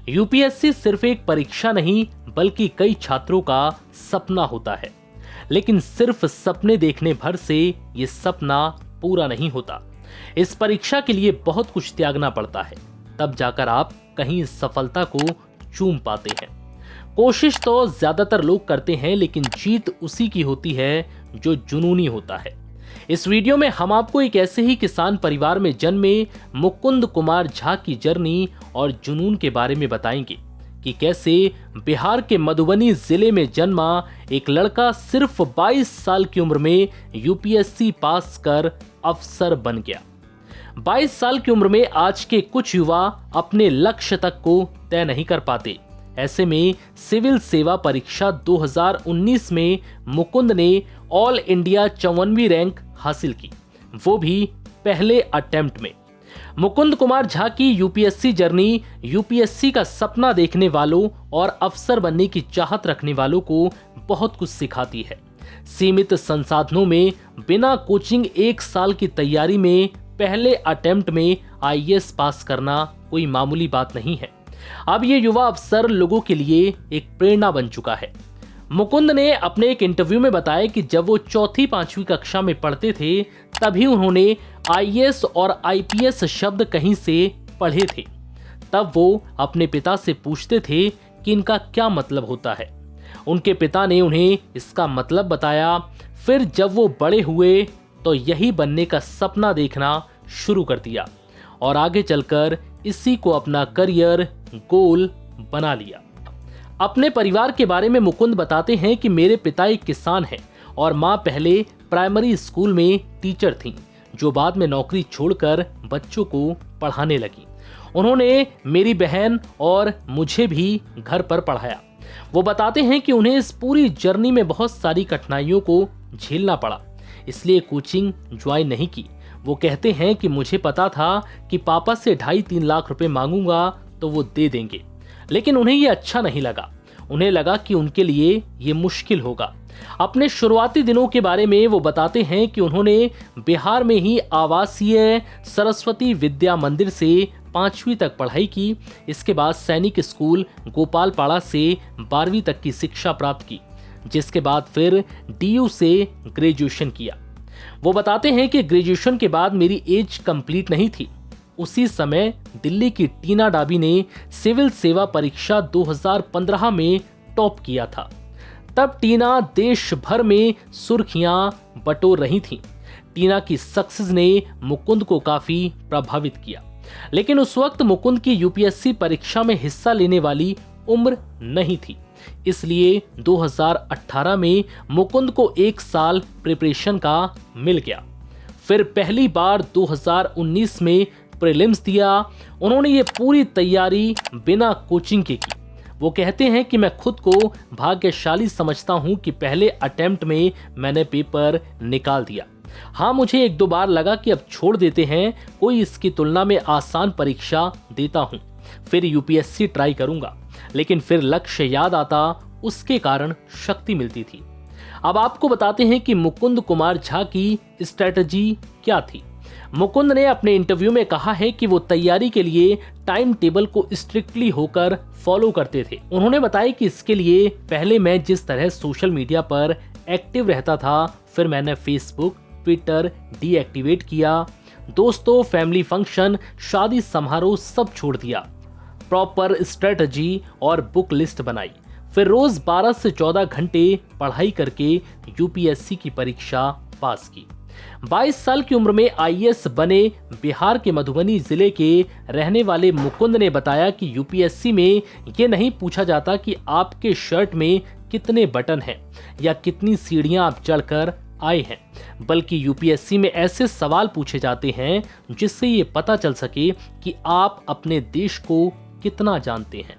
UPSC सिर्फ एक परीक्षा नहीं बल्कि कई छात्रों का सपना होता है, लेकिन सिर्फ सपने देखने भर से ये सपना पूरा नहीं होता। इस परीक्षा के लिए बहुत कुछ त्यागना पड़ता है, तब जाकर आप कहीं सफलता को चूम पाते हैं। कोशिश तो ज्यादातर लोग करते हैं, लेकिन जीत उसी की होती है जो जुनूनी होता है। इस वीडियो में हम आपको एक ऐसे ही किसान परिवार में जन्मे मुकुंद कुमार झा की जर्नी और जुनून के बारे में बताएंगे कि कैसे बिहार के मधुबनी जिले में जन्मा एक लड़का सिर्फ 22 साल की उम्र में यूपीएससी पास कर अफसर बन गया। 22 साल की उम्र में आज के कुछ युवा अपने लक्ष्य तक को तय नहीं कर पाते। ऐसे में सिविल सेवा परीक्षा 2019 में मुकुंद ने ऑल इंडिया 54वीं रैंक हासिल की, वो भी पहले अटेम्प्ट में। मुकुंद कुमार झा की यूपीएससी जर्नी यूपीएससी का सपना देखने वालों और अफसर बनने की चाहत रखने वालों को बहुत कुछ सिखाती है। सीमित संसाधनों में बिना कोचिंग 1 साल की तैयारी में पहले अटेम्प्ट में आईएएस पास करना कोई मामूली बात नहीं है। अब ये युवा अफसर लोगों के लिए एक प्रेरणा बन चुका है। मुकुंद ने अपने एक इंटरव्यू में बताया कि जब वो 4वीं-5वीं कक्षा में पढ़ते थे तभी उन्होंने आईएएस और आईपीएस शब्द कहीं से पढ़े थे। तब वो अपने पिता से पूछते थे कि इनका क्या मतलब होता है। उनके पिता ने उन्हें इसका मतलब बताया। फिर जब वो बड़े हुए तो यही बनने का सपना देखना शुरू कर दिया और आगे चलकर इसी को अपना करियर गोल बना लिया। अपने परिवार के बारे में मुकुंद बताते हैं कि मेरे पिता एक किसान हैं और माँ पहले प्राइमरी स्कूल में टीचर थीं, जो बाद में नौकरी छोड़कर बच्चों को पढ़ाने लगी। उन्होंने मेरी बहन और मुझे भी घर पर पढ़ाया। वो बताते हैं कि उन्हें इस पूरी जर्नी में बहुत सारी कठिनाइयों को झेलना पड़ा, इसलिए कोचिंग ज्वाइन नहीं की। वो कहते हैं कि मुझे पता था कि पापा से 2.5-3 लाख रुपए मांगूंगा तो वो दे देंगे, लेकिन उन्हें ये अच्छा नहीं लगा। उन्हें लगा कि उनके लिए ये मुश्किल होगा। अपने शुरुआती दिनों के बारे में वो बताते हैं कि उन्होंने बिहार में ही आवासीय सरस्वती विद्या मंदिर से 5वीं तक पढ़ाई की। इसके बाद सैनिक स्कूल गोपालपाड़ा से 12वीं तक की शिक्षा प्राप्त की, जिसके बाद फिर डीयू से ग्रेजुएशन किया। वो बताते हैं कि ग्रेजुएशन के बाद मेरी एज कंप्लीट नहीं थी। उसी समय दिल्ली की टीना डाबी ने सिविल सेवा परीक्षा 2015 में टॉप किया था। तब टीना देश भर में सुर्खियां बटोर रही थीं। टीना की सक्सेस ने मुकुंद को काफी प्रभावित किया, लेकिन उस वक्त मुकुंद की यूपीएससी परीक्षा में हिस्सा लेने वाली उम्र नहीं थी। इसलिए 2018 में मुकुंद को 1 साल प्रिपरेशन का मिल गया। फिर पहली बार 2019 में प्रीलिम्स दिया। उन्होंने ये पूरी तैयारी बिना कोचिंग के की। वो कहते हैं कि मैं खुद को भाग्यशाली समझता हूं कि पहले अटेम्प्ट में मैंने पेपर निकाल दिया। हाँ, मुझे 1-2 बार लगा कि अब छोड़ देते हैं, कोई इसकी तुलना में आसान परीक्षा देता हूं, फिर यूपीएससी ट्राई करूंगा, लेकिन फिर लक्ष्य याद आता, उसके कारण शक्ति मिलती थी। अब आपको बताते हैं कि मुकुंद कुमार झा की स्ट्रेटजी क्या थी। मुकुंद ने अपने इंटरव्यू में कहा है कि वो तैयारी के लिए टाइम टेबल को स्ट्रिक्टली होकर फॉलो करते थे। उन्होंने बताया कि इसके लिए पहले मैं जिस तरह सोशल मीडिया पर एक्टिव रहता था, फिर मैंने फेसबुक, ट्विटर डीएक्टिवेट किया। दोस्तों, फैमिली फंक्शन, शादी समारोह सब छोड़ दिया। प्रॉपर स्ट्रेटजी और बुक लिस्ट बनाई। फिर रोज 12 से 14 घंटे पढ़ाई करके यूपीएससी की परीक्षा पास की। 22 साल की उम्र में आईएएस बने बिहार के मधुबनी जिले के रहने वाले मुकुंद ने बताया कि यूपीएससी में ये नहीं पूछा जाता कि आपके शर्ट में कितने बटन हैं या कितनी सीढ़ियां आप चढ़कर आए हैं, बल्कि यूपीएससी में ऐसे सवाल पूछे जाते हैं जिससे ये पता चल सके कि आप अपने देश को कितना जानते हैं।